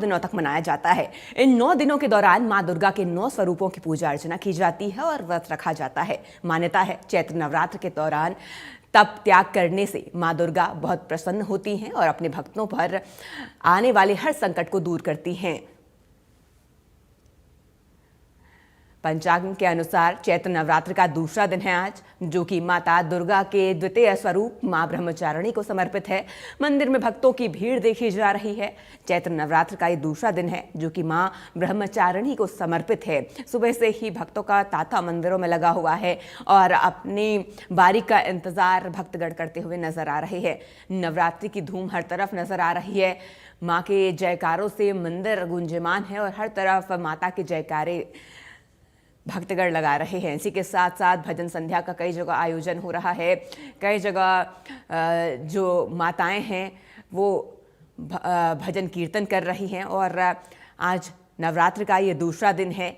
दिनों तक मनाया जाता है। इन 9 दिनों के दौरान मां दुर्गा के 9 स्वरूपों की पूजा अर्चना की जाती है और व्रत रखा जाता है। मान्यता है चैत्र नवरात्र के दौरान तप त्याग करने से मां दुर्गा बहुत प्रसन्न होती हैं और अपने भक्तों पर आने वाले हर संकट को दूर करती हैं। पंचांग के अनुसार चैत्र नवरात्र का दूसरा दिन है आज, जो कि माता दुर्गा के द्वितीय स्वरूप मां ब्रह्मचारिणी को समर्पित है। मंदिर में भक्तों की भीड़ देखी जा रही है। चैत्र नवरात्र का ये दूसरा दिन है जो कि मां ब्रह्मचारिणी को समर्पित है। सुबह से ही भक्तों का तांता मंदिरों में लगा हुआ है और अपनी बारी का इंतजार भक्तगण करते हुए नजर आ रहे हैं। नवरात्रि की धूम हर तरफ नजर आ रही है। मां के जयकारों से मंदिर गुंजयमान है और हर तरफ माता के जयकारे भक्तगण लगा रहे हैं। इसी के साथ साथ भजन संध्या का कई जगह आयोजन हो रहा है। कई जगह जो माताएं हैं वो भजन कीर्तन कर रही हैं और आज नवरात्र का ये दूसरा दिन है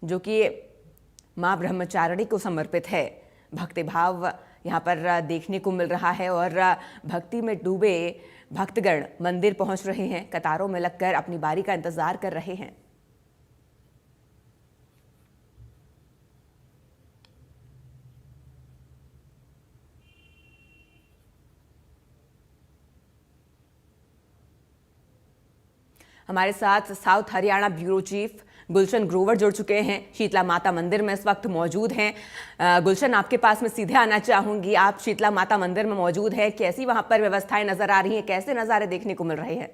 जो कि मां ब्रह्मचारिणी को समर्पित है। भक्ति भाव यहाँ पर देखने को मिल रहा है और भक्ति में डूबे भक्तगण मंदिर पहुंच रहे हैं, कतारों में लगकर अपनी बारी का इंतजार कर रहे हैं। हमारे साथ south Haryana bureau chief Gulshan Grover जुड़ चुके हैं, शीतला माता मंदिर में इस वक्त मौजूद हैं। गुलशन, आपके पास मैं सीधे आना चाहूंगी। आप शीतला माता मंदिर में मौजूद हैं, कैसी वहां पर व्यवस्थाएं नजर आ रही हैं, कैसे नज़ारे देखने को मिल रहे हैं?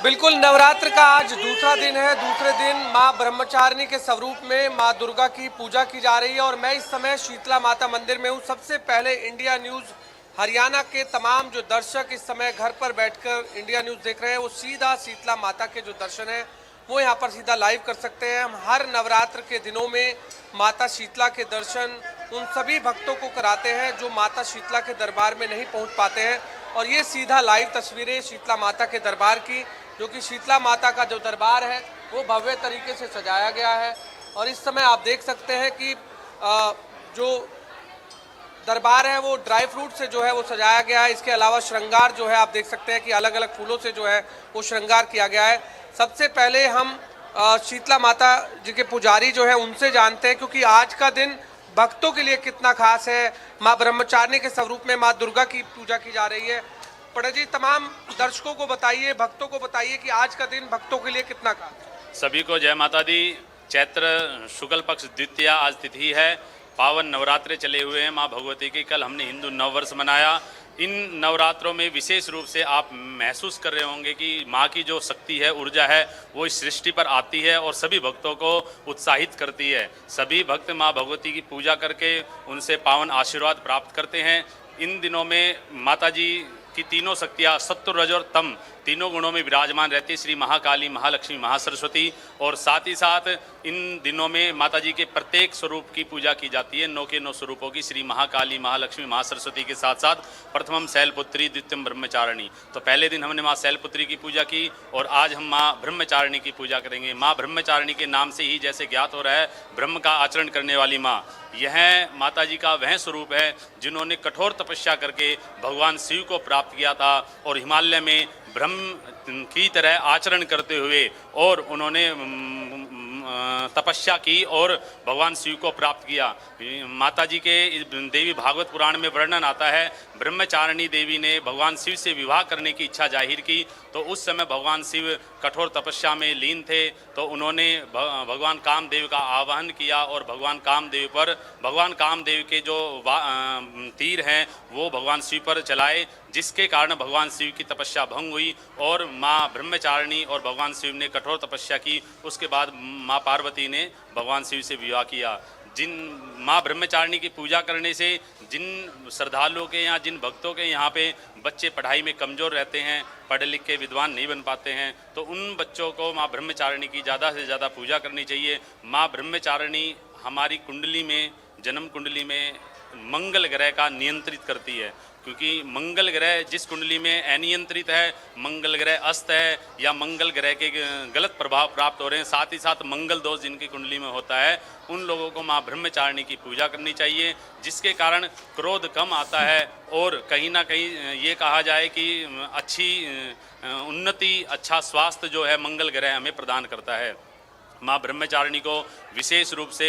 बिल्कुल, नवरात्र का आज दूसरा दिन है। दूसरे दिन मां ब्रह्मचारिणी के स्वरूप में मां दुर्गा की पूजा की जा रही है और मैं इस समय शीतला माता मंदिर में हूँ। सबसे पहले इंडिया न्यूज़ हरियाणा के तमाम जो दर्शक इस समय घर पर बैठकर इंडिया न्यूज़ देख रहे हैं, वो सीधा शीतला माता के जो दर्शन हैं वो यहाँ पर सीधा लाइव कर सकते हैं। हम हर नवरात्र के दिनों में माता शीतला के दर्शन उन सभी भक्तों को कराते हैं जो माता शीतला के दरबार में नहीं पहुँच पाते हैं। और ये सीधा लाइव तस्वीरें शीतला माता के दरबार की, जो कि शीतला माता का जो दरबार है वो भव्य तरीके से सजाया गया है। और इस समय आप देख सकते हैं कि जो दरबार है वो ड्राई फ्रूट से जो है वो सजाया गया है। इसके अलावा श्रृंगार जो है आप देख सकते हैं कि अलग अलग फूलों से जो है वो श्रृंगार किया गया है। सबसे पहले हम शीतला माता जी के पुजारी जो है उनसे जानते हैं, क्योंकि आज का दिन भक्तों के लिए कितना खास है। माँ ब्रह्मचारिणी के स्वरूप में माँ दुर्गा की पूजा की जा रही है। पंडित जी, तमाम दर्शकों को बताइए, भक्तों को बताइए कि आज का दिन भक्तों के लिए कितना खास है। सभी को जय माता दी। चैत्र शुक्ल पक्ष द्वितीया आज तिथि है। पावन नवरात्रे चले हुए हैं माँ भगवती की। कल हमने हिंदू नववर्ष मनाया। इन नवरात्रों में विशेष रूप से आप महसूस कर रहे होंगे कि माँ की जो शक्ति है, ऊर्जा है, वो इस सृष्टि पर आती है और सभी भक्तों को उत्साहित करती है। सभी भक्त माँ भगवती की पूजा करके उनसे पावन आशीर्वाद प्राप्त करते हैं। इन दिनों में माता जी की तीनों शक्तियाँ सत्व रज और तम तीनों गुणों में विराजमान रहती है, श्री महाकाली, महालक्ष्मी, महासरस्वती। और साथ ही साथ इन दिनों में माता जी के प्रत्येक स्वरूप की पूजा की जाती है। 9 के 9 स्वरूपों की, श्री महाकाली, महालक्ष्मी, महासरस्वती के साथ साथ प्रथमम शैलपुत्री, द्वितीयम ब्रह्मचारिणी। तो पहले दिन हमने माँ शैलपुत्री की पूजा की और आज हम माँ ब्रह्मचारिणी की पूजा करेंगे। माँ ब्रह्मचारिणी के नाम से ही जैसे ज्ञात हो रहा है, ब्रह्म का आचरण करने वाली माँ, यह माता जी का वह स्वरूप है जिन्होंने कठोर तपस्या करके भगवान शिव को प्राप्त किया था और हिमालय में ब्रह्म की तरह आचरण करते हुए और उन्होंने तपस्या की और भगवान शिव को प्राप्त किया। माता जी के देवी भागवत पुराण में वर्णन आता है, ब्रह्मचारिणी देवी ने भगवान शिव से विवाह करने की इच्छा जाहिर की, तो उस समय भगवान शिव कठोर तपस्या में लीन थे, तो उन्होंने भगवान कामदेव का आवाहन किया और भगवान कामदेव के जो तीर हैं वो भगवान शिव पर चलाए, जिसके कारण भगवान शिव की तपस्या भंग हुई और माँ ब्रह्मचारिणी और भगवान शिव ने कठोर तपस्या की। उसके बाद माँ पार्वती ने भगवान शिव से विवाह किया। जिन माँ ब्रह्मचारिणी की पूजा करने से जिन श्रद्धालुओं के या जिन भक्तों के यहाँ पे बच्चे पढ़ाई में कमज़ोर रहते हैं, पढ़े लिख के विद्वान नहीं बन पाते हैं, तो उन बच्चों को माँ ब्रह्मचारिणी की ज़्यादा से ज़्यादा पूजा करनी चाहिए। माँ ब्रह्मचारिणी हमारी कुंडली में, जन्म कुंडली में मंगल ग्रह का नियंत्रित करती है, क्योंकि मंगल ग्रह जिस कुंडली में अनियंत्रित है, मंगल ग्रह अस्त है या मंगल ग्रह के गलत प्रभाव प्राप्त हो रहे हैं, साथ ही साथ मंगल दोष जिनकी कुंडली में होता है, उन लोगों को माँ ब्रह्मचारिणी की पूजा करनी चाहिए, जिसके कारण क्रोध कम आता है और कहीं ना कहीं ये कहा जाए कि अच्छी उन्नति, अच्छा स्वास्थ्य जो है मंगल ग्रह हमें प्रदान करता है। माँ ब्रह्मचारिणी को विशेष रूप से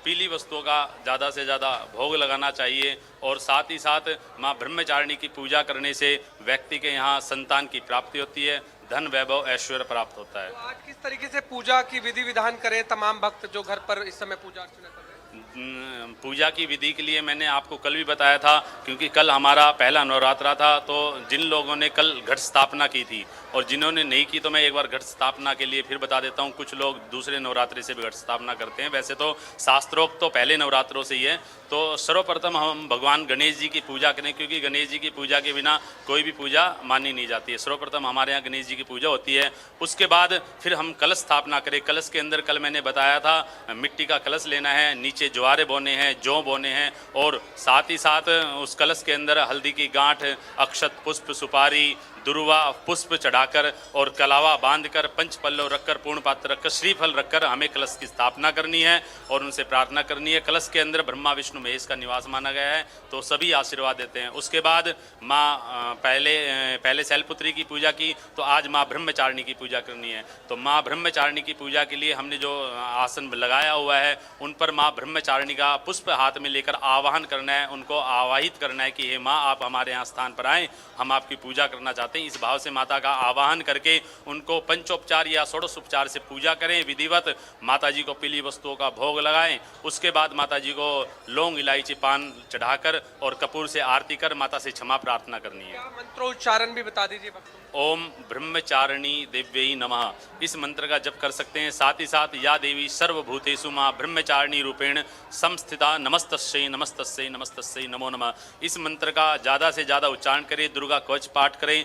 पीली वस्तुओं का ज़्यादा से ज़्यादा भोग लगाना चाहिए और साथ ही साथ माँ ब्रह्मचारिणी की पूजा करने से व्यक्ति के यहाँ संतान की प्राप्ति होती है, धन वैभव ऐश्वर्य प्राप्त होता है। तो आज किस तरीके से पूजा की विधि विधान करें तमाम भक्त जो घर पर इस समय पूजा अर्चना कर रहे हैं? पूजा की विधि के लिए मैंने आपको कल भी बताया था, क्योंकि कल हमारा पहला नवरात्रा था, तो जिन लोगों ने कल घट स्थापना की थी और जिन्होंने नहीं की तो मैं एक बार घट स्थापना के लिए फिर बता देता हूँ। कुछ लोग दूसरे नवरात्रि से भी घट स्थापना करते हैं, वैसे तो शास्त्रोक्त तो पहले नवरात्रों से ही है। तो सर्वप्रथम हम भगवान गणेश जी की पूजा करें, क्योंकि गणेश जी की पूजा के बिना कोई भी पूजा मानी नहीं जाती है। सर्वप्रथम हमारे यहाँ गणेश जी की पूजा होती है, उसके बाद फिर हम कलश स्थापना करें। कलश के अंदर कल मैंने बताया था मिट्टी का कलश लेना है, नीचे ज्वारे बोने हैं, जौ बोने हैं और साथ ही साथ उस कलश के अंदर हल्दी की गांठ, अक्षत पुष्प, सुपारी, दुर्वा पुष्प चढ़ाकर और कलावा बांधकर, पंच पल्लव रखकर, पूर्ण पात्र रखकर, श्रीफल रखकर हमें कलश की स्थापना करनी है और उनसे प्रार्थना करनी है। कलश के अंदर ब्रह्मा विष्णु महेश का निवास माना गया है, तो सभी आशीर्वाद देते हैं। उसके बाद माँ पहले शैलपुत्री की पूजा की, तो आज माँ ब्रह्मचारिणी की पूजा करनी है। तो माँ ब्रह्मचारिणी की पूजा के लिए हमने जो आसन लगाया हुआ है उन पर माँ ब्रह्मचारिणी का पुष्प हाथ में लेकर आवाहन करना है, उनको आवाहित करना है कि हे माँ आप हमारे यहाँ स्थान पर आएँ, हम आपकी पूजा करना चाहते हैं। इस भाव से माता का आवाहन करके उनको पंचोपचार या षोडशोपचार से पूजा करें विधिवत। माता जी को पीली वस्तुओं का भोग लगाएं, उसके बाद माता जी को लौंग, इलायची, पान चढ़ाकर और कपूर से आरती कर माता से क्षमा प्रार्थना करनी है। क्या मंत्रोच्चारण भी बता दीजिए भक्तों। ओम ब्रह्मचारिणी देव्यै नमः, इस मंत्र का जप कर सकते हैं। साथ ही साथ या देवी सर्वभूतेषु माँ ब्रह्मचारिणी रूपेण संस्थिता नमस्तस्यै नमस्तस्यै नमस्तस्यै नमो नमः, इस मंत्र का ज़्यादा से ज़्यादा उच्चारण करें। दुर्गा कवच पाठ करें,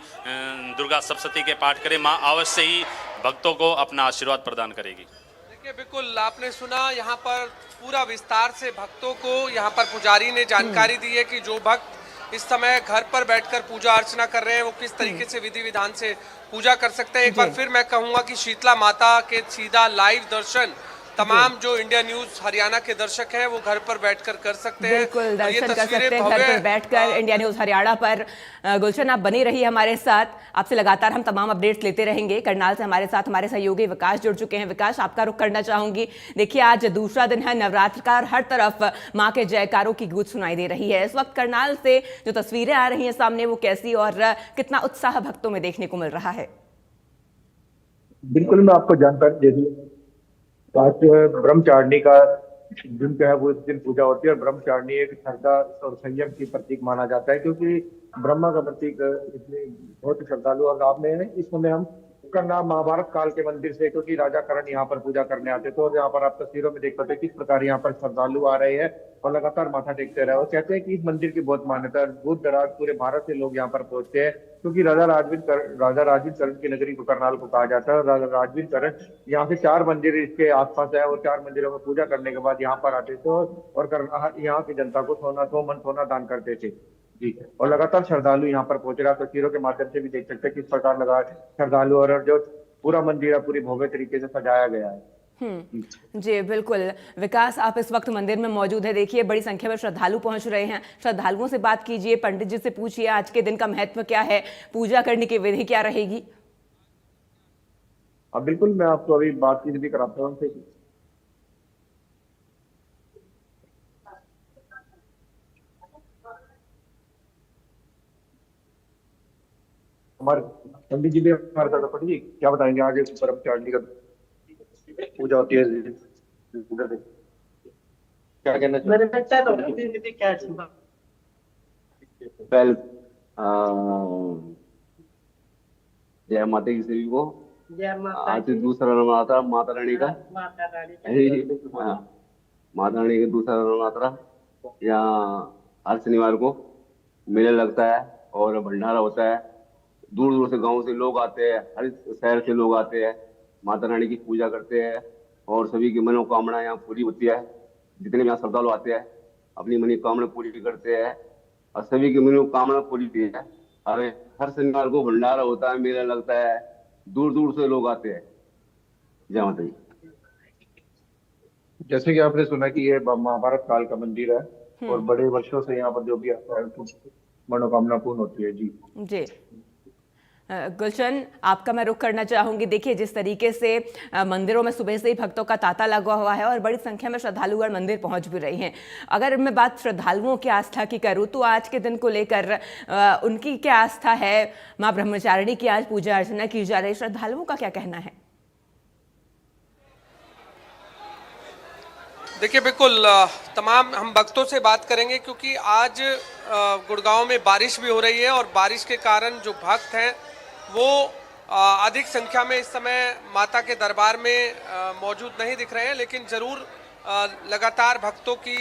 दुर्गा सप्तशती के पाठ करें। माँ अवश्य ही भक्तों को अपना आशीर्वाद प्रदान करेगी। देखिए बिल्कुल आपने सुना, यहाँ पर पूरा विस्तार से भक्तों को यहाँ पर पुजारी ने जानकारी दी है कि जो भक्त इस समय घर पर बैठकर पूजा अर्चना कर रहे हैं वो किस तरीके से विधि विधान से पूजा कर सकते हैं। एक बार फिर मैं कहूंगा कि शीतला माता के सीधा लाइव दर्शन तमाम जो इंडिया न्यूज हरियाणा के दर्शक हैं वो घर पर बैठकर कर सकते हैं। बिल्कुल दर्शन कर सकते हैं घर पर बैठकर इंडिया न्यूज हरियाणा पर। गुलशन आप बनी रही हमारे साथ, आपसे लगातार हम तमाम अपडेट्स लेते रहेंगे। करनाल से हमारे साथ हमारे सहयोगी विकास जुड़ चुके हैं। विकास आपका रुख करना चाहूंगी। देखिए आज दूसरा दिन है नवरात्र का, हर तरफ माँ के जयकारों की गूंज सुनाई दे रही है। इस वक्त करनाल से जो तस्वीरें आ रही हैं सामने वो कैसी और कितना उत्साह भक्तों में देखने को मिल रहा है? बिल्कुल मैं आपको जानकारी दे दूं, आज जो है ब्रह्मचारिणी का दिन जो है वो इस दिन पूजा होती है और ब्रह्मचारिणी एक श्रद्धा और संयम की प्रतीक माना जाता है, क्योंकि ब्रह्मा का प्रतीक इसलिए बहुत श्रद्धालु। और आपने इस समय हम करना महाभारत काल के मंदिर से, क्योंकि राजा करण यहाँ पर पूजा करने आते थे और यहाँ पर आप तस्वीरों में देख पाते हैं किस प्रकार यहाँ पर श्रद्धालु आ रहे हैं और लगातार माथा टेकते रहे। और कहते हैं कि इस मंदिर की बहुत मान्यता है, दूर दराज पूरे भारत से लोग यहाँ पर पहुंचते हैं, क्योंकि राजा राजवीर करण की नगरी को करनाल को कहा जाता है। राजा राजवीर करण यहाँ से 4 मंदिर इसके आसपास है और 4 मंदिरों में पूजा करने के बाद यहाँ पर आते थे और यहाँ की जनता को सोना दान करते थे जी। और लगातार श्रद्धालु यहाँ पर पहुंच रहा है। तस्वीरों के माध्यम से भी देख सकते हैं किस प्रकार लगा श्रद्धालु और जो पूरा मंदिर है पूरी भव्य तरीके से सजाया गया है। जी बिल्कुल विकास, आप इस वक्त मंदिर में मौजूद है। देखिए बड़ी संख्या में श्रद्धालु पहुंच रहे हैं। श्रद्धालुओं से बात कीजिए, पंडित जी से पूछिए आज के दिन का महत्व क्या है, पूजा करने की विधि क्या रहेगी? बिल्कुल मैं आपको अभी बातचीत भी कराता हूँ उनसे। हमारे पंडित जी भी हमारे साथ। पंडित जी क्या बताएंगे आज ब्रह्मचारिणी का पूजा होती है, क्या कहना चाहिए? पहले जय माता की सभी को। आज दूसरा नवरात्रा माता रानी का, माता रानी का दूसरा नवरात्रा। यहाँ हर शनिवार को मेला लगता है और भंडारा होता है। दूर दूर से गांव से लोग आते हैं, हर शहर से लोग आते हैं, माता रानी की पूजा करते हैं और सभी की मनोकामना यहाँ पूरी होती है। जितने भी यहाँ श्रद्धालु आते हैं अपनी मनोकामना पूरी करते हैं और सभी की मनोकामना पूरी हुई है। अरे हर शनिवार को भंडारा होता है, मेला लगता है, दूर दूर से लोग आते हैं। जय माता दी। जैसे कि आपने सुना कि ये महाभारत काल का मंदिर है और बड़े वर्षों से यहाँ पर जो भी आता है कुछ मनोकामना पूर्ण होती है जी। जी गुलशन, आपका मैं रुख करना चाहूंगी। देखिए जिस तरीके से मंदिरों में सुबह से ही भक्तों का तांता लगा हुआ है और बड़ी संख्या में श्रद्धालुगण मंदिर पहुंच भी रहे हैं। अगर मैं बात श्रद्धालुओं की आस्था की करूं तो आज के दिन को लेकर उनकी क्या आस्था है? मां ब्रह्मचारिणी की आज पूजा अर्चना की जा रही, श्रद्धालुओं का क्या कहना है? देखिए बिल्कुल तमाम हम भक्तों से बात करेंगे क्योंकि आज गुड़गांव में बारिश भी हो रही है और बारिश के कारण जो भक्त हैं वो अधिक संख्या में इस समय माता के दरबार में मौजूद नहीं दिख रहे हैं, लेकिन ज़रूर लगातार भक्तों की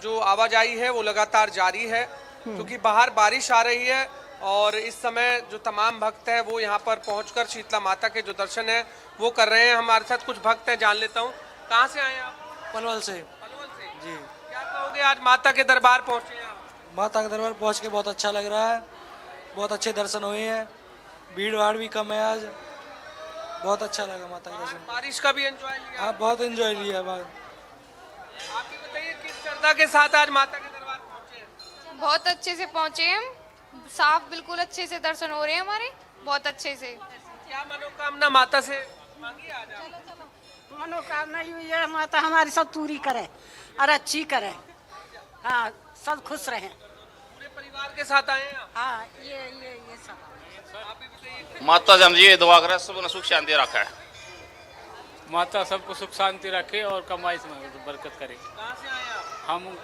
जो आवाजाही है वो लगातार जारी है क्योंकि बाहर बारिश आ रही है और इस समय जो तमाम भक्त हैं वो यहाँ पर पहुँचकर शीतला माता के जो दर्शन है वो कर रहे हैं। हमारे साथ कुछ भक्त हैं, जान लेता हूँ। कहाँ से आए हैं आप? पलवल से। पलवल से जी। क्या कहोगे, आज माता के दरबार पहुंचे हैं आप? माता के दरबार पहुंच के बहुत अच्छा लग रहा है, बहुत अच्छे दर्शन हुए हैं, भीड़ भाड़ भी कम है आज, बहुत अच्छा लगा माता के दर्शन। बारिश का भी एंजॉय लिया? हाँ बहुत एंजॉय लिया बात। आप भी बताइए किस श्रद्धा के साथ आज माता के दरबार पहुंचे हैं? बहुत अच्छे से पहुंचे हैं हम, साफ बिल्कुल अच्छे से दर्शन हो रहे हैं हमारे, बहुत अच्छे से। क्या मनोकामना माता से मांगी आज आप? मनोकामना हुई है, माता हमारी सब पूरी करे और अच्छी करे। हाँ सब खुश रहे। पूरे परिवार के साथ आए हैं आप? हाँ ये सब। आप भी बताइए। माता जी हम ये दुआ करें सब सुख शांति रखा है। माता सबको सुख शांति रखे और कमाई में बरकत करे। कहाँ से आए हैं आप? हम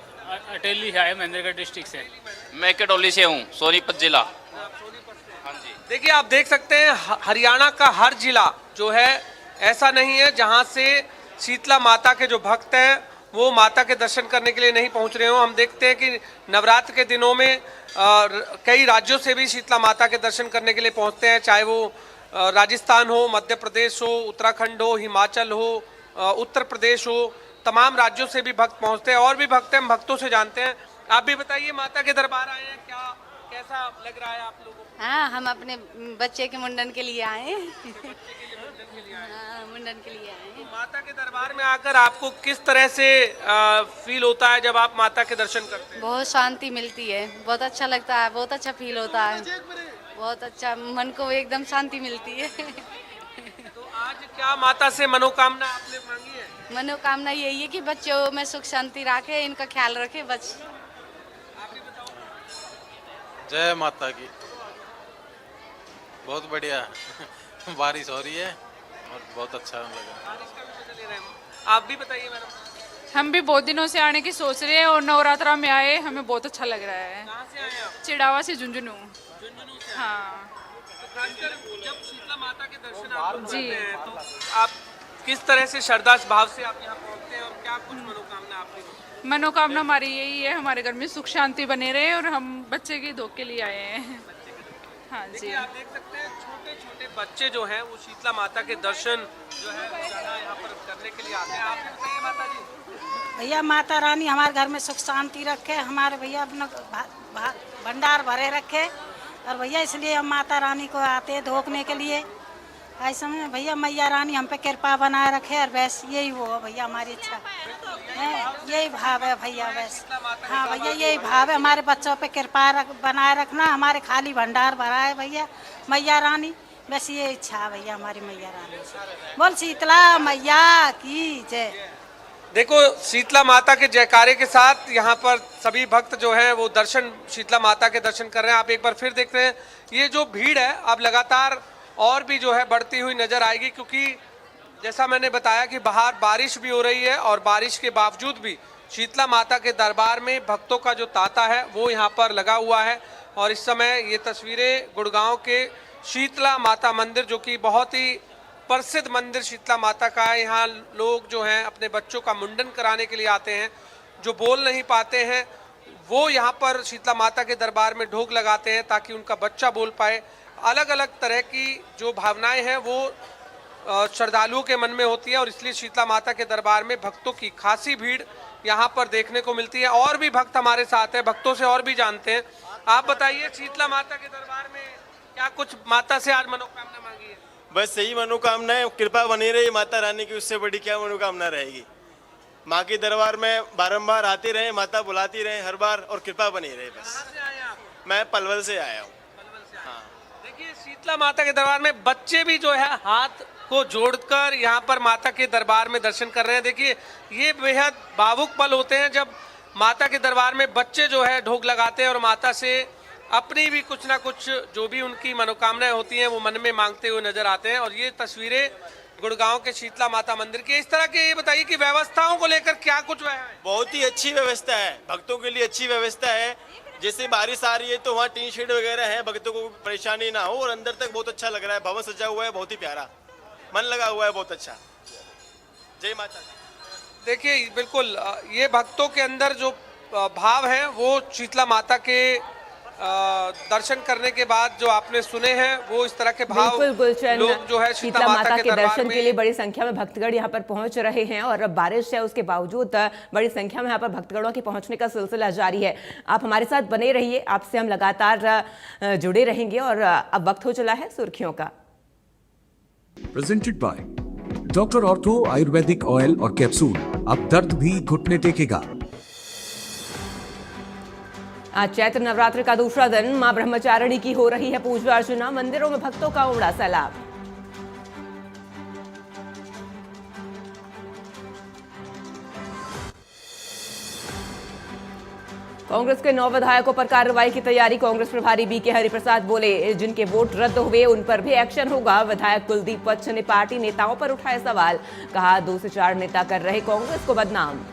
अटेली है, महेंद्रगढ़ डिस्ट्रिक्ट से। मैं केटोली से हूँ, सोनीपत जिला। हाँ जी। देखिए आप देख सकते हैं हरियाणा का हर जिला जो है ऐसा नहीं है जहां से शीतला माता के जो भक्त हैं वो माता के दर्शन करने के लिए नहीं पहुंच रहे हो। हम देखते हैं कि नवरात्र के दिनों में कई राज्यों से भी शीतला माता के दर्शन करने के लिए पहुंचते हैं, चाहे वो राजस्थान हो, मध्य प्रदेश हो, उत्तराखंड हो, हिमाचल हो, उत्तर प्रदेश हो, तमाम राज्यों से भी भक्त पहुंचते हैं। और भी भक्त हैं, हम भक्तों से जानते हैं। आप भी बताइए, माता के दरबार आए हैं, क्या कैसा लग रहा है आप लोगों को? हाँ हम अपने बच्चे के मुंडन के लिए आए हैं। मुंडन के लिए आए हैं। माता के दरबार में आकर आपको किस तरह से फील होता है जब आप माता के दर्शन करते हैं? बहुत शांति मिलती है, बहुत अच्छा लगता है, बहुत अच्छा फील होता है, बहुत अच्छा, मन को एकदम शांति मिलती है। तो आज क्या माता से मनोकामना आपने मांगी है? मनोकामना यही है कि बच्चों में सुख शांति रखे, इनका ख्याल रखे बस। आप भी बताओ। जय माता की। बहुत बढ़िया बारिश हो रही है और बहुत अच्छा लगा। बारिश का भी मजा ले रहे हैं। आप भी बताइए मैडम। हम भी बहुत दिनों से आने की सोच रहे हैं और नवरात्रा में आए, हमें बहुत अच्छा लग रहा है। कहाँ से आए आप? चिड़ावा से झुंझुनू। झुंझुनू से? हाँ तो खासकर जब शीतला माता के दर्शन आप लोग जी। करते हैं तो आप किस तरह से श्रद्धा भाव से आप यहाँ पहुँचते हैं और क्या कुछ मनोकामना आपकी? मनोकामना हमारी यही है, हमारे घर में सुख शांति बने रहे और हम बच्चे के धोख के लिए आए हैं। हाँ जी। देखिए आप देख सकते हैं छोटे छोटे बच्चे जो हैं वो शीतला माता के दर्शन जो है ज़्यादा यहाँ पर करने के लिए आते हैं। आप भी बताइए माता जी। भैया माता रानी हमारे घर में सुख शांति रखे, हमारे भैया अपना भंडार भरे रखे। और भैया इसलिए हम माता रानी को आते हैं धोखने के लिए। ऐसे में भैया मैया रानी हम पे कृपा बनाए रखे और बस यही वो है भैया हमारी इच्छा है, यही भाव है भैया बस। हाँ भैया यही भाव है, हमारे बच्चों पे कृपा बनाए रखना, हमारे खाली भंडार भरा है भैया मैया रानी, बस ये इच्छा है भैया हमारी मैया रानी से। बोल शीतला मैया की जय। देखो शीतला माता के जयकारे के साथ यहाँ पर सभी भक्त जो हैं वो दर्शन शीतला माता के दर्शन कर रहे हैं। आप एक बार फिर देख रहे हैं ये जो भीड़ है अब लगातार और भी जो है बढ़ती हुई नजर आएगी, क्योंकि जैसा मैंने बताया कि बाहर बारिश भी हो रही है और बारिश के बावजूद भी शीतला माता के दरबार में भक्तों का जो तांता है वो यहाँ पर लगा हुआ है। और इस समय ये तस्वीरें गुड़गांव के शीतला माता मंदिर, जो कि बहुत ही प्रसिद्ध मंदिर शीतला माता का है। यहाँ लोग जो हैं अपने बच्चों का मुंडन कराने के लिए आते हैं, जो बोल नहीं पाते हैं वो यहाँ पर शीतला माता के दरबार में ढोक लगाते हैं ताकि उनका बच्चा बोल पाए। अलग अलग तरह की जो भावनाएं हैं वो श्रद्धालुओं के मन में होती है और इसलिए शीतला माता के दरबार में भक्तों की खासी भीड़ यहाँ पर देखने को मिलती है। और भी भक्त हमारे साथ हैं, भक्तों से और भी जानते हैं। आप बताइए, शीतला माता के दरबार में क्या कुछ माता से आज मनोकामना मांगी है? बस यही मनोकामना है, कृपा बनी रही माता रानी की, उससे बड़ी क्या मनोकामना रहेगी। माँ के दरबार में बारंबार आते रहे, माता बुलाती रहे हर बार और कृपा बनी रहे बस। कहाँ से आए आप? मैं पलवल से आया हूँ। देखिए, शीतला माता के दरबार में बच्चे भी जो है हाथ को जोड़कर यहाँ पर माता के दरबार में दर्शन कर रहे हैं। देखिए, ये बेहद भावुक पल होते हैं जब माता के दरबार में बच्चे जो है ढोक लगाते हैं और माता से अपनी भी कुछ ना कुछ जो भी उनकी मनोकामनाएं होती हैं वो मन में मांगते हुए नजर आते हैं। और ये तस्वीरें गुड़गांव के शीतला माता मंदिर की। इस तरह के ये बताइए कि व्यवस्थाओं को लेकर क्या कुछ है? बहुत ही अच्छी व्यवस्था है, भक्तों के लिए अच्छी व्यवस्था है। जैसे बारिश आ रही है तो वहाँ टीन शेड वगैरह है, भक्तों को परेशानी ना हो। और अंदर तक बहुत अच्छा लग रहा है, भवन सजा हुआ है, बहुत ही प्यारा, मन लगा हुआ है, बहुत अच्छा। जय माता दी। देखिए, बिल्कुल ये भक्तों के अंदर जो भाव है वो शीतला माता के दर्शन करने के बाद जो आपने सुने हैं वो इस तरह के भाव लोग जो है शीतला माता के दर्शन के लिए बड़ी संख्या में भक्तगण यहाँ पर पहुंच रहे हैं। और अब बारिश है, उसके बावजूद बड़ी संख्या में यहाँ पर भक्तगणों के पहुंचने का सिलसिला जारी है। आप हमारे साथ बने रहिए, आपसे हम लगातार जुड़े रहेंगे। और अब वक्त हो चला है सुर्खियों का। Presented by doctor ortho Ayurvedic oil और कैप्सूल। अब दर्द भी घुटने टेकेगा। आज चैत्र नवरात्र का दूसरा दिन मां ब्रह्मचारिणी की हो रही है पूजा अर्चना। मंदिरों में भक्तों का उमड़ा सैलाब। कांग्रेस के 9 विधायकों पर कार्रवाई की तैयारी। कांग्रेस प्रभारी बीके हरिप्रसाद बोले, जिनके वोट रद्द हुए उन पर भी एक्शन होगा। विधायक कुलदीप वत्स ने पार्टी नेताओं पर उठाए सवाल। कहा, 2 से 4 नेता कर रहे कांग्रेस को बदनाम।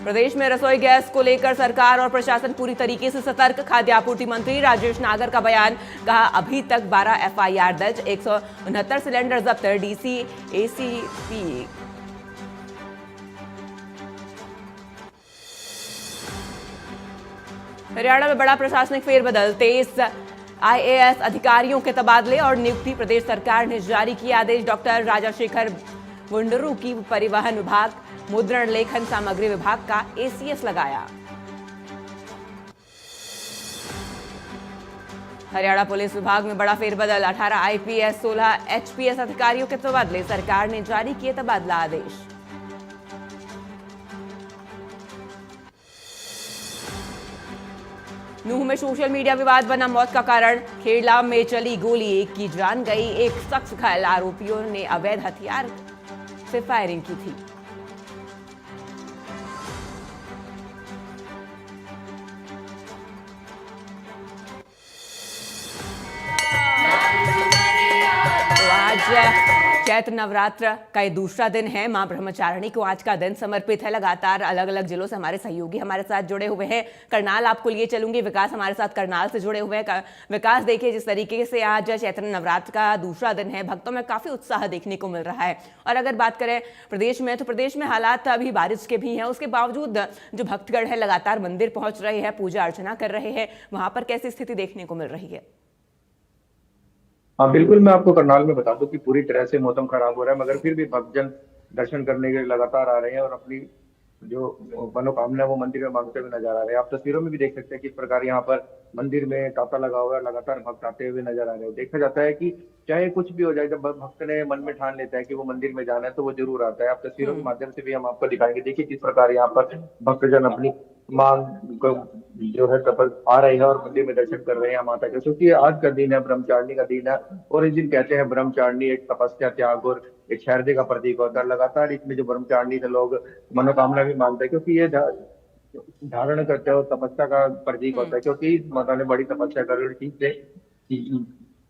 प्रदेश में रसोई गैस को लेकर सरकार और प्रशासन पूरी तरीके से सतर्क। खाद्य आपूर्ति मंत्री राजेश नागर का बयान। कहा, अभी तक 12 एफआईआर दर्ज, 169 सिलेंडर जब्त। डीसी एसीपी हरियाणा में बड़ा प्रशासनिक फेरबदल। 23 आईएएस अधिकारियों के तबादले और नियुक्ति। प्रदेश सरकार ने जारी किया आदेश। डॉक्टर राजाशेखर वुंडरू की परिवहन विभाग, मुद्रण लेखन सामग्री विभाग का एसीएस लगाया। हरियाणा पुलिस विभाग में बड़ा फेरबदल। 18 आईपीएस, 16 एचपीएस अधिकारियों के तबादले। सरकार ने जारी किए तबादला आदेश। नूंह में सोशल मीडिया विवाद बना मौत का कारण। खेड़ला में चली गोली, एक की जान गई, एक शख्स घायल। आरोपियों ने अवैध हथियार से फायरिंग की थी। तो आज चैत्र नवरात्र का ये दूसरा दिन है। मां ब्रह्मचारिणी को आज का दिन समर्पित है। लगातार अलग अलग जिलों से हमारे सहयोगी हमारे साथ जुड़े हुए हैं। करनाल आपको लिए चलूंगी, विकास हमारे साथ करनाल से जुड़े हुए हैं। विकास, देखिए, जिस तरीके से आज चैत्र नवरात्र का दूसरा दिन है, भक्तों में काफी उत्साह देखने को मिल रहा है। और अगर बात करें प्रदेश में, तो प्रदेश में हालात अभी बारिश के भी हैं। उसके बावजूद जो भक्तगण है लगातार मंदिर पहुंच रहे हैं, पूजा अर्चना कर रहे हैं। वहां पर कैसी स्थिति देखने को मिल रही है? हाँ बिल्कुल, मैं आपको करनाल में बता दूं कि पूरी तरह से मौसम खराब हो रहा है, मगर फिर भी भक्तजन दर्शन करने के लिए लगातार आ रहे हैं और अपनी जो मनोकामना है वो मंदिर में मांगते हुए नजर आ रहे हैं। आप तस्वीरों में भी देख सकते हैं किस प्रकार यहाँ पर मंदिर में तांता लगा हुआ है, लगातार भक्त आते हुए नजर आ रहे हैं। देखा जाता है कि चाहे कुछ भी हो जाए, जब भक्त ने मन में ठान लेता है कि वो मंदिर में जाना है तो वो जरूर आता है। आप तस्वीरों के माध्यम से भी हम आपको दिखाएंगे। देखिए किस प्रकार यहाँ पर भक्तजन अपनी मांग को जो है आ रहे हैं और मंदिर में दर्शन कर रहे हैं माता के, क्योंकि आज का दिन है, ब्रह्मचारिणी का दिन है। और इस दिन कहते हैं ब्रह्मचारिणी एक तपस्या, त्याग और एक शौर्य का प्रतीक होता है। लगातार इसमें जो ब्रह्मचारिणी से लोग मनोकामना भी मांगते हैं, क्योंकि ये धारण करते हैं और तपस्या का प्रतीक होता है। क्योंकि माता ने बड़ी तपस्या करी से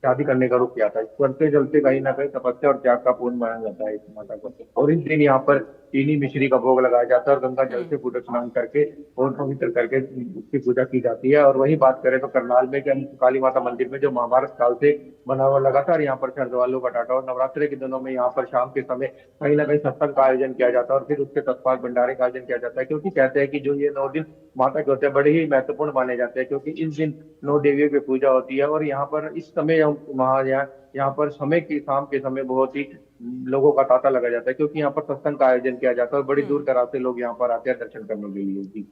शादी करने का रूप किया था। करते चलते कहीं ना कहीं तपस्या और त्याग का पूर्ण माना जाता है इस माता को। और इस दिन यहाँ पर चीनी मिश्री का भोग लगाया जाता है और गंगा जल से पूजा स्नान करके और पवित्र करके उसकी पूजा की जाती है। और वही बात करें तो करनाल में कि काली माता मंदिर में जो महाभारत काल से बना हुआ लगातार यहाँ पर श्रद्धालुओं का टाटा, और नवरात्रि के दिनों में यहाँ पर शाम के समय कहीं ना कहीं सत्संग का आयोजन किया जाता है और फिर उसके तत्काल भंडारे का आयोजन किया जाता है, क्योंकि कहते हैं कि जो ये 9 दिन माता के होते हैं बड़े ही महत्वपूर्ण माने जाते हैं, क्योंकि इस दिन 9 देवियों की पूजा होती है। और यहाँ पर इस समय वहाँ यहाँ पर समय की शाम के समय बहुत ही लोगों का तांता लगा जाता है, क्योंकि यहाँ पर सत्संग का आयोजन किया जाता है और बड़ी दूर दराज से लोग यहाँ पर आते हैं दर्शन करने के लिए। जी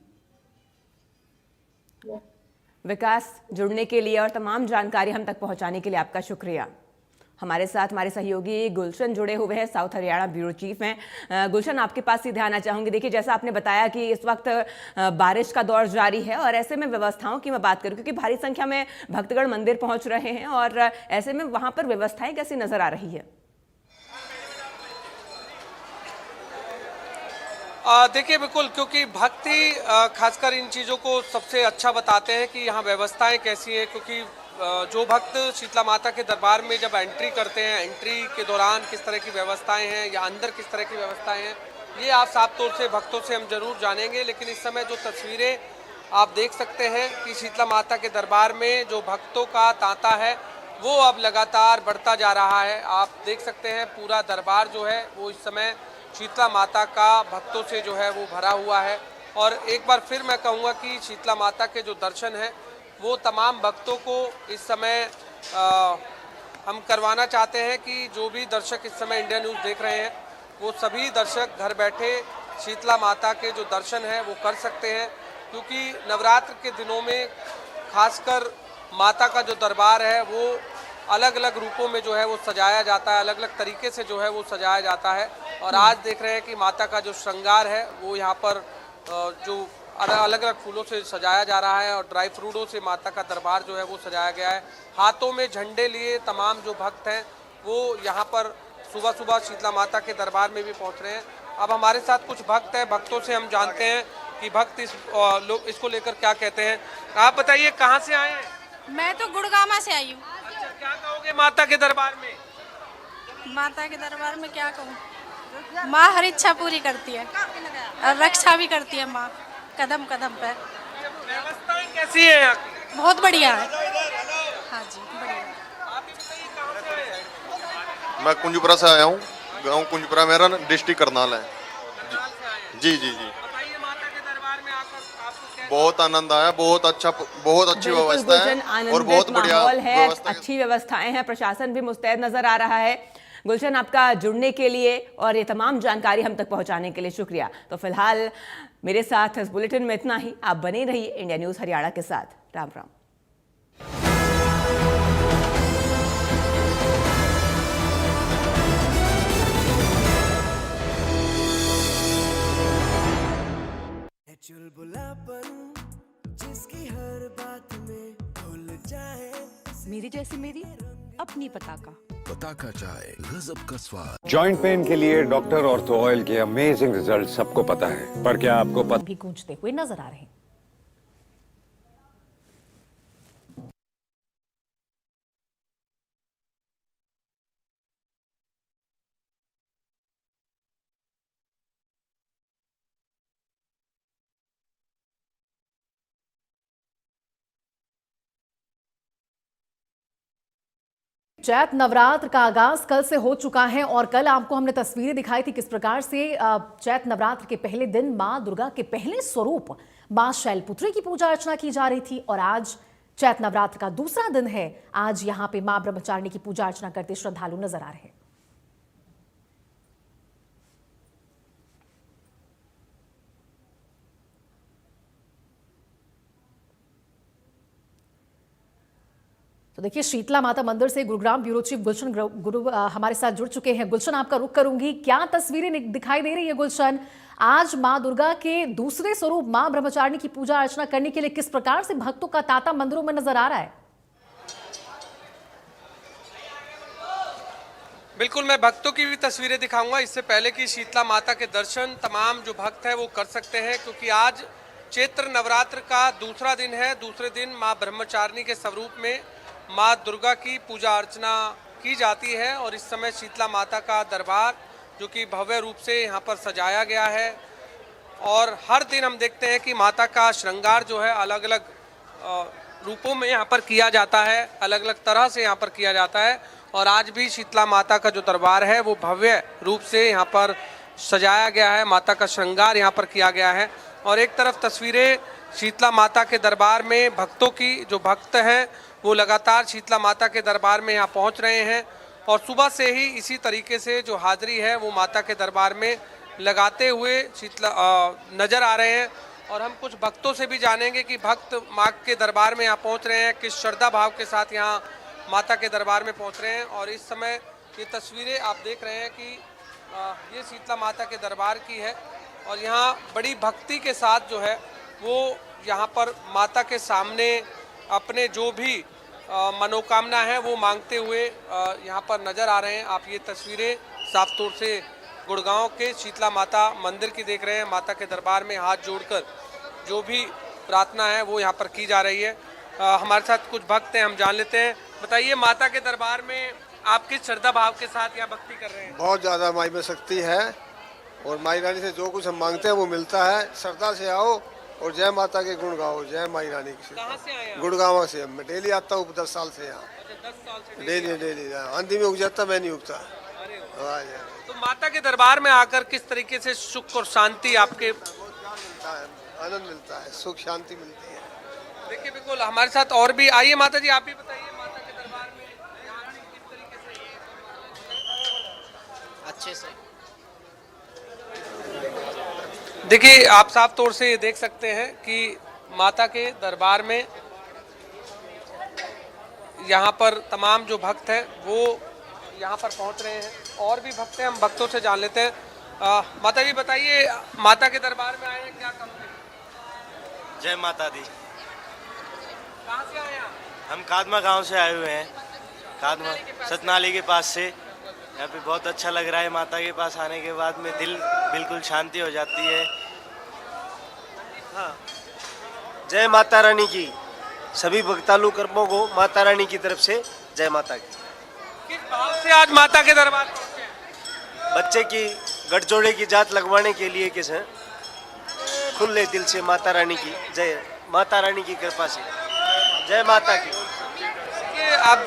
विकास, जुड़ने के लिए और तमाम जानकारी हम तक पहुंचाने के लिए आपका शुक्रिया। हमारे साथ हमारे सहयोगी गुलशन जुड़े हुए हैं, साउथ हरियाणा ब्यूरो चीफ हैं। गुलशन, आपके पास सीधे आना चाहूंगी। देखिए, जैसा आपने बताया कि इस वक्त बारिश का दौर जारी है और ऐसे में व्यवस्थाओं की मैं बात करूं, क्योंकि भारी संख्या में भक्तगण मंदिर पहुंच रहे हैं और ऐसे में वहां पर व्यवस्थाएं कैसी नजर आ रही है? देखिए, बिल्कुल, क्योंकि भक्ति खासकर इन चीज़ों को सबसे अच्छा बताते हैं कि यहाँ व्यवस्थाएं कैसी हैं, क्योंकि जो भक्त शीतला माता के दरबार में जब एंट्री करते हैं, एंट्री के दौरान किस तरह की व्यवस्थाएं हैं या अंदर किस तरह की व्यवस्थाएं हैं, ये आप साफ तौर से भक्तों से हम जरूर जानेंगे। लेकिन इस समय जो तस्वीरें आप देख सकते हैं कि शीतला माता के दरबार में जो भक्तों का तांता है वो अब लगातार बढ़ता जा रहा है। आप देख सकते हैं पूरा दरबार जो है वो इस समय शीतला माता का भक्तों से जो है वो भरा हुआ है। और एक बार फिर मैं कहूँगा कि शीतला माता के जो दर्शन हैं वो तमाम भक्तों को इस समय हम करवाना चाहते हैं कि जो भी दर्शक इस समय इंडिया न्यूज़ देख रहे हैं वो सभी दर्शक घर बैठे शीतला माता के जो दर्शन हैं वो कर सकते हैं, क्योंकि नवरात्र के दिनों में खासकर माता का जो दरबार है वो अलग अलग रूपों में जो है वो सजाया जाता है, अलग अलग तरीके से जो है वो सजाया जाता है। और आज देख रहे हैं कि माता का जो श्रृंगार है वो यहाँ पर जो अलग अलग फूलों से सजाया जा रहा है और ड्राई फ्रूटों से माता का दरबार जो है वो सजाया गया है। हाथों में झंडे लिए तमाम जो भक्त हैं वो यहाँ पर सुबह सुबह शीतला माता के दरबार में भी पहुँच रहे हैं। अब हमारे साथ कुछ भक्त हैं, भक्तों से हम जानते हैं कि भक्त लोग इसको लेकर क्या कहते हैं। आप बताइए, कहाँ से आए हैं? मैं तो गुड़गामा से आई हूँ। अच्छा, क्या कहोगे माता के दरबार में? माता के दरबार में क्या कहूँ, माँ हर इच्छा पूरी करती है और रक्षा भी करती है माँ कदम कदम पे। व्यवस्थाएं कैसी है यहाँ की? बहुत बढ़िया है। हाँ जी, बढ़िया। आप भी बताइए, कहाँ से आए हैं? मैं कुंजपुरा से आया हूँ, गांव कुंजपुरा मेरा, डिस्ट्रिक्ट करनाल है। जी जी जी। बताइए, माता के दरबार में आकर आपको क्या बहुत आनंद आया, बहुत अच्छा, बहुत अच्छी व्यवस्था है और बहुत बढ़िया व्यवस्था है। अच्छी व्यवस्थाएं हैं, प्रशासन भी मुस्तैद नजर आ रहा है। गुलशन, आपका जुड़ने के लिए और ये तमाम जानकारी हम तक पहुंचाने के लिए शुक्रिया। तो फिलहाल मेरे साथ इस बुलेटिन में इतना ही। आप बने रहिए इंडिया न्यूज़ हरियाणा के साथ। राम राम। जिसकी हर बात में भूल जाए, मेरी जैसी मेरी अपनी पताका। पताका चाय, गजब का स्वाद। जॉइंट पेन के लिए डॉक्टर ऑर्थो ऑयल के अमेजिंग रिजल्ट सबको पता है, पर क्या आपको पता भी गूंजते हुए नजर आ रहे हैं। चैत नवरात्र का आगाज कल से हो चुका है और कल आपको हमने तस्वीरें दिखाई थी किस प्रकार से चैत नवरात्र के पहले दिन मां दुर्गा के पहले स्वरूप मां शैलपुत्री की पूजा अर्चना की जा रही थी और आज चैत नवरात्र का दूसरा दिन है। आज यहां पे मां ब्रह्मचारिणी की पूजा अर्चना करते श्रद्धालु नजर आ रहे हैं। तो देखिए, शीतला माता मंदिर से गुरुग्राम ब्यूरो चीफ गुलशन गुरु हमारे साथ जुड़ चुके हैं। गुलशन, आपका रुख करूंगी, क्या तस्वीरें दिखाई दे रही है? गुलशन, आज मां दुर्गा के दूसरे स्वरूप मां ब्रह्मचारिणी की पूजा अर्चना करने के लिए किस प्रकार से भक्तों का तांता मंदिरों में नजर आ रहा है? बिल्कुल, मैं भक्तों की भी तस्वीरें दिखाऊंगा। इससे पहले कि शीतला माता के दर्शन तमाम जो भक्त हैं वो कर सकते हैं, क्योंकि आज चैत्र नवरात्र का दूसरा दिन है। दूसरे दिन मां ब्रह्मचारिणी के स्वरूप में माँ दुर्गा की पूजा अर्चना की जाती है और इस समय शीतला माता का दरबार जो कि भव्य रूप से यहाँ पर सजाया गया है। और हर दिन हम देखते हैं कि माता का श्रृंगार जो है अलग अलग रूपों में यहाँ पर किया जाता है, अलग अलग तरह से यहाँ पर किया जाता है। और आज भी शीतला माता का जो दरबार है वो भव्य रूप से यहाँ पर सजाया गया है, माता का श्रृंगार यहाँ पर किया गया है। और एक तरफ तस्वीरें शीतला माता के दरबार में भक्तों की, जो भक्त हैं वो लगातार शीतला माता के दरबार में यहाँ पहुँच रहे हैं और सुबह से ही इसी तरीके से जो हाजिरी है वो माता के दरबार में लगाते हुए शीतला नज़र आ रहे हैं। और हम कुछ भक्तों से भी जानेंगे कि भक्त माँ के दरबार में यहाँ पहुँच रहे हैं, किस श्रद्धा भाव के साथ यहाँ माता के दरबार में पहुँच रहे हैं। और इस समय ये तस्वीरें आप देख रहे हैं कि ये शीतला माता के दरबार की है और यहाँ बड़ी भक्ति के साथ जो है वो यहाँ पर माता के सामने अपने जो भी मनोकामना है वो मांगते हुए यहाँ पर नज़र आ रहे हैं। आप ये तस्वीरें साफ तौर से गुड़गांव के शीतला माता मंदिर की देख रहे हैं। माता के दरबार में हाथ जोड़कर जो भी प्रार्थना है वो यहाँ पर की जा रही है। हमारे साथ कुछ भक्त हैं, हम जान लेते हैं। बताइए, माता के दरबार में आप किस श्रद्धा भाव के साथ यहाँ भक्ति कर रहे हैं? बहुत ज़्यादा माई में शक्ति है और माई रानी से जो कुछ हम मांगते हैं वो मिलता है। श्रद्धा से आओ और जय माता के गुण गाओ, जय माई रानी की। कहाँ से आए हैं? गुड़गांव से। मैं डेली आता हूँ 10 साल से यहाँ। 10 साल से डेली आंधी में उग जाता, मैं नहीं उगता। तो माता के दरबार में आकर किस तरीके से सुख और शांति आपके मिलता है, आनंद मिलता है, सुख शांति मिलती है। देखिए बिल्कुल हमारे साथ और भी आइए। माता जी, आप भी बताइए, माता के दरबार में किस तरीके से अच्छे से। देखिए, आप साफ तौर से देख सकते हैं कि माता के दरबार में यहाँ पर तमाम जो भक्त हैं वो यहाँ पर पहुँच रहे हैं। और भी भक्त हैं, हम भक्तों से जान लेते हैं। माता जी बताइए, माता के दरबार में आए हैं, क्या कहोगे? जय माता दी। कहाँ से आए हैं? हम कादमा गांव से आए हुए हैं, कादमा सतनाली के पास से। यहाँ पे बहुत अच्छा लग रहा है। माता के पास आने के बाद में दिल बिल्कुल शांति हो जाती है। हाँ, जय माता रानी की। सभी भक्तालु कर्मों को माता रानी की तरफ से जय माता की। किस भाव से आज माता के दरबार पहुंचे हैं? बच्चे की गठजोड़े की जात लगवाने के लिए किस हैं, खुले दिल से माता रानी की जय, माता रानी की कृपा से जय माता की। आप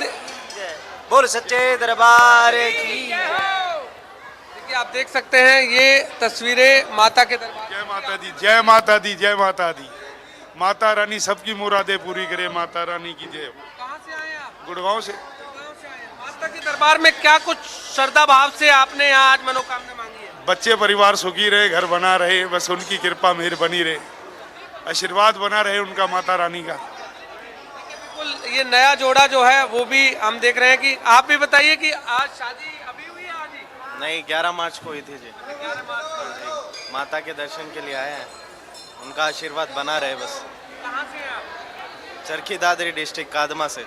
बोल सच्चे दरबार की। देखिए, आप देख सकते हैं ये तस्वीरें माता के दरबार। जय माता दी, जय माता दी, जय माता दी। माता रानी सबकी मुरादें पूरी करे, माता रानी की जय। कहाँ से आए आप? गुड़गांव से। माता के दरबार में क्या कुछ श्रद्धा भाव से आपने यहाँ आज मनोकामना मांगी है? बच्चे परिवार सुखी रहे, घर बना रहे, बस उनकी कृपा मेहर बनी रहे, आशीर्वाद बना रहे उनका माता रानी का। बिल्कुल, ये नया जोड़ा जो है वो भी हम देख रहे हैं। कि आप भी बताइए कि आज शादी अभी हुई है? आज ही नहीं, 11 मार्च को हुई थी जी। 11 मार्च को। माता के दर्शन के लिए आए हैं, उनका आशीर्वाद बना रहे बस। कहाँ से हैं आप? चरखी दादरी डिस्ट्रिक्ट कादमा से।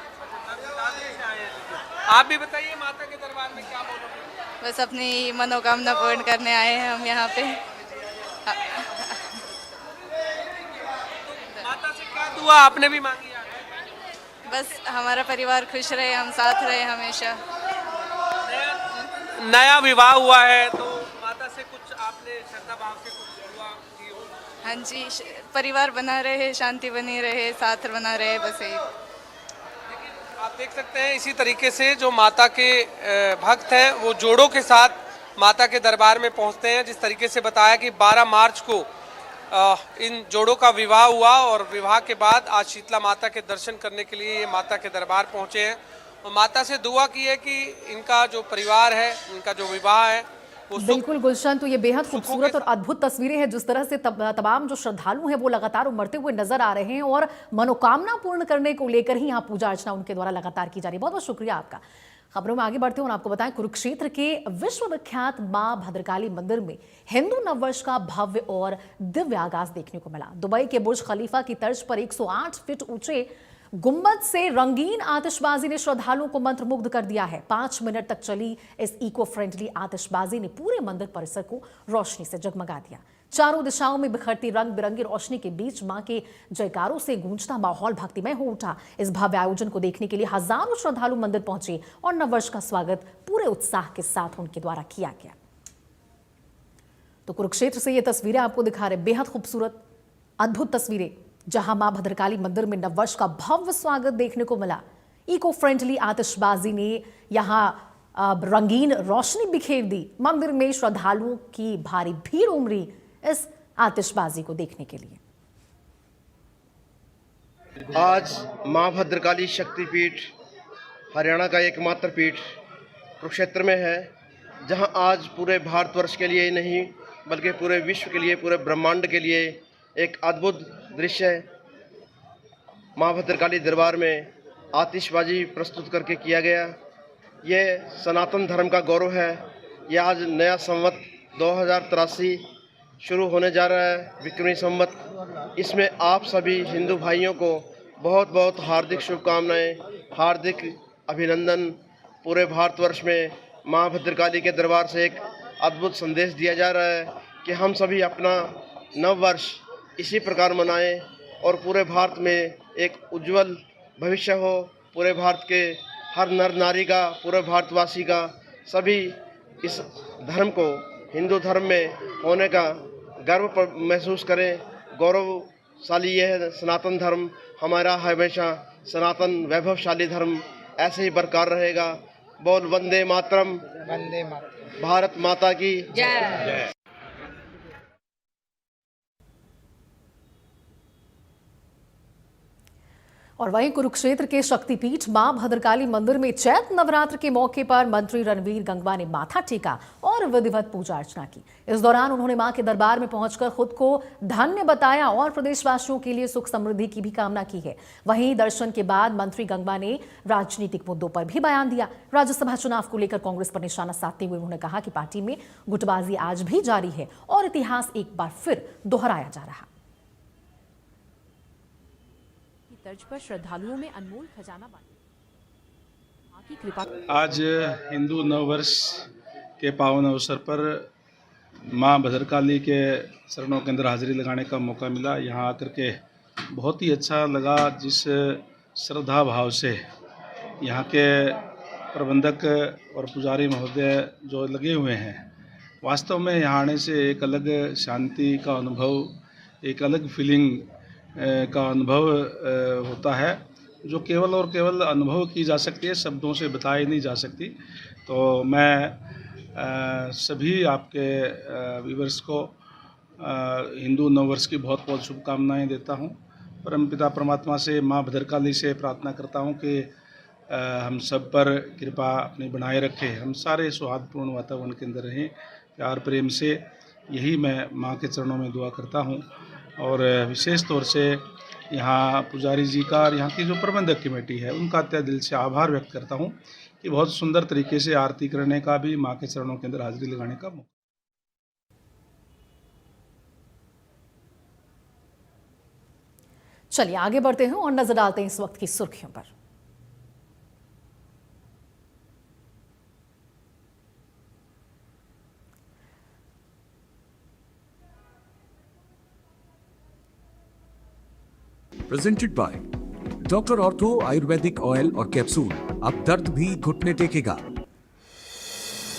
आप भी बताइए, माता के दरबार में क्या बोलोगे? बस अपनी मनोकामना पूर्ण करने आए हैं हम यहाँ पे। माता से क्या दुआ आपने भी मांगी है? बस हमारा परिवार खुश रहे, हम साथ रहे हमेशा। नया विवाह हुआ है तो माता से कुछ आपने श्रद्धा भाव से कुछ दुआ की हो? हाँ जी, परिवार बना रहे, शांति बनी रहे, साथ बना रहे, बस यही। आप देख सकते हैं इसी तरीके से जो माता के भक्त हैं वो जोड़ों के साथ माता के दरबार में पहुंचते हैं। जिस तरीके से बताया कि 12 मार्च को इन जोड़ों का विवाह हुआ और विवाह के बाद आज शीतला माता के दर्शन करने के लिए ये माता के दरबार पहुंचे हैं और माता से दुआ की है कि इनका जो परिवार है, इनका जो विवाह है वो बिल्कुल गुलशन, तो ये बेहद खूबसूरत और अद्भुत तस्वीरें हैं जिस तरह से तमाम जो श्रद्धालु हैं वो लगातार उमड़ते हुए नजर आ रहे हैं और मनोकामना पूर्ण करने को लेकर ही यहाँ पूजा अर्चना उनके द्वारा लगातार की जा रही है। बहुत बहुत शुक्रिया आपका। खबरों में आगे बढ़ते हैं और आपको बताएं, कुरुक्षेत्र के विश्वविख्यात मां भद्रकाली मंदिर में हिंदू नववर्ष का भव्य और दिव्य आगाज देखने को मिला। दुबई के बुर्ज खलीफा की तर्ज पर 108 फीट ऊंचे गुंबद से रंगीन आतिशबाजी ने श्रद्धालुओं को मंत्रमुग्ध कर दिया है। 5 मिनट तक चली इस इको फ्रेंडली आतिशबाजी ने पूरे मंदिर परिसर को रोशनी से जगमगा दिया। चारों दिशाओं में बिखरती रंग बिरंगी रोशनी के बीच मां के जयकारों से गूंजता माहौल भक्तिमय हो उठा। इस भव्य आयोजन को देखने के लिए हजारों श्रद्धालु मंदिर पहुंचे और नववर्ष का स्वागत पूरे उत्साह के साथ उनके द्वारा किया गया। तो कुरुक्षेत्र से ये तस्वीरें आपको दिखा रहे, बेहद खूबसूरत अद्भुत तस्वीरें, जहां मां भद्रकाली मंदिर में नववर्ष का भव्य स्वागत देखने को मिला। इको फ्रेंडली आतिशबाजी ने यहां रंगीन रोशनी बिखेर दी। मंदिर में श्रद्धालुओं की भारी भीड़ उमड़ी इस आतिशबाजी को देखने के लिए। आज मां भद्रकाली शक्तिपीठ हरियाणा का एकमात्र पीठ कुरुक्षेत्र में है, जहां आज पूरे भारतवर्ष के लिए ही नहीं बल्कि पूरे विश्व के लिए, पूरे ब्रह्मांड के लिए एक अद्भुत दृश्य मां भद्रकाली दरबार में आतिशबाजी प्रस्तुत करके किया गया। ये सनातन धर्म का गौरव है। ये आज नया संवत 2083 शुरू होने जा रहा है, विक्रमी संवत। इसमें आप सभी हिंदू भाइयों को बहुत बहुत हार्दिक शुभकामनाएं, हार्दिक अभिनंदन। पूरे भारतवर्ष में मां भद्रकाली के दरबार से एक अद्भुत संदेश दिया जा रहा है कि हम सभी अपना नव वर्ष इसी प्रकार मनाएं और पूरे भारत में एक उज्जवल भविष्य हो। पूरे भारत के हर नर नारी का, पूरे भारतवासी का, सभी इस धर्म को, हिंदू धर्म में होने का गर्व महसूस करें। गौरवशाली यह सनातन धर्म हमारा हमेशा सनातन वैभवशाली धर्म ऐसे ही बरकरार रहेगा। बोल वंदे मातरम, वंदे मातरम, भारत माता की जय। और वहीं कुरुक्षेत्र के शक्तिपीठ मां भद्रकाली मंदिर में चैत्र नवरात्र के मौके पर मंत्री रणवीर गंगवा ने माथा टेका और विधिवत पूजा अर्चना की। इस दौरान उन्होंने मां के दरबार में पहुंचकर खुद को धन्य बताया और प्रदेशवासियों के लिए सुख समृद्धि की भी कामना की है। वहीं दर्शन के बाद मंत्री गंगवा ने राजनीतिक मुद्दों पर भी बयान दिया। राज्यसभा चुनाव को लेकर कांग्रेस पर निशाना साधते हुए उन्होंने कहा कि पार्टी में गुटबाजी आज भी जारी है और इतिहास एक बार फिर दोहराया जा रहा। तर्ज पर श्रद्धालुओं में अनमोल खजाना बांटा की कृपा। आज हिंदू नववर्ष के पावन अवसर पर मां भद्रकाली के चरणों के अंदर हाजिरी लगाने का मौका मिला। यहाँ आकर के बहुत ही अच्छा लगा। जिस श्रद्धा भाव से यहाँ के प्रबंधक और पुजारी महोदय जो लगे हुए हैं, वास्तव में यहाँ आने से एक अलग शांति का अनुभव, एक अलग फीलिंग का अनुभव होता है, जो केवल और केवल अनुभव की जा सकती है, शब्दों से बताई नहीं जा सकती। तो मैं सभी आपके व्यूअर्स को हिंदू नववर्ष की बहुत बहुत शुभकामनाएं देता हूं। परमपिता परमात्मा से, मां भद्रकाली से प्रार्थना करता हूं कि हम सब पर कृपा अपनी बनाए रखे, हम सारे सौहार्दपूर्ण वातावरण के अंदर रहें, प्यार प्रेम से। यही मैं मां के चरणों में दुआ करता हूं। और विशेष तौर से यहाँ पुजारी जी का और यहाँ की जो प्रबंधक कमेटी है उनका तहे दिल से आभार व्यक्त करता हूँ कि बहुत सुंदर तरीके से आरती करने का भी, माँ के चरणों के अंदर हाजिरी लगाने का मौका। चलिए आगे बढ़ते हैं और नजर डालते हैं इस वक्त की सुर्खियों पर। Presented by doctor ortho Ayurvedic oil और कैप्सूल। अब दर्द भी घुटने टेकेगा।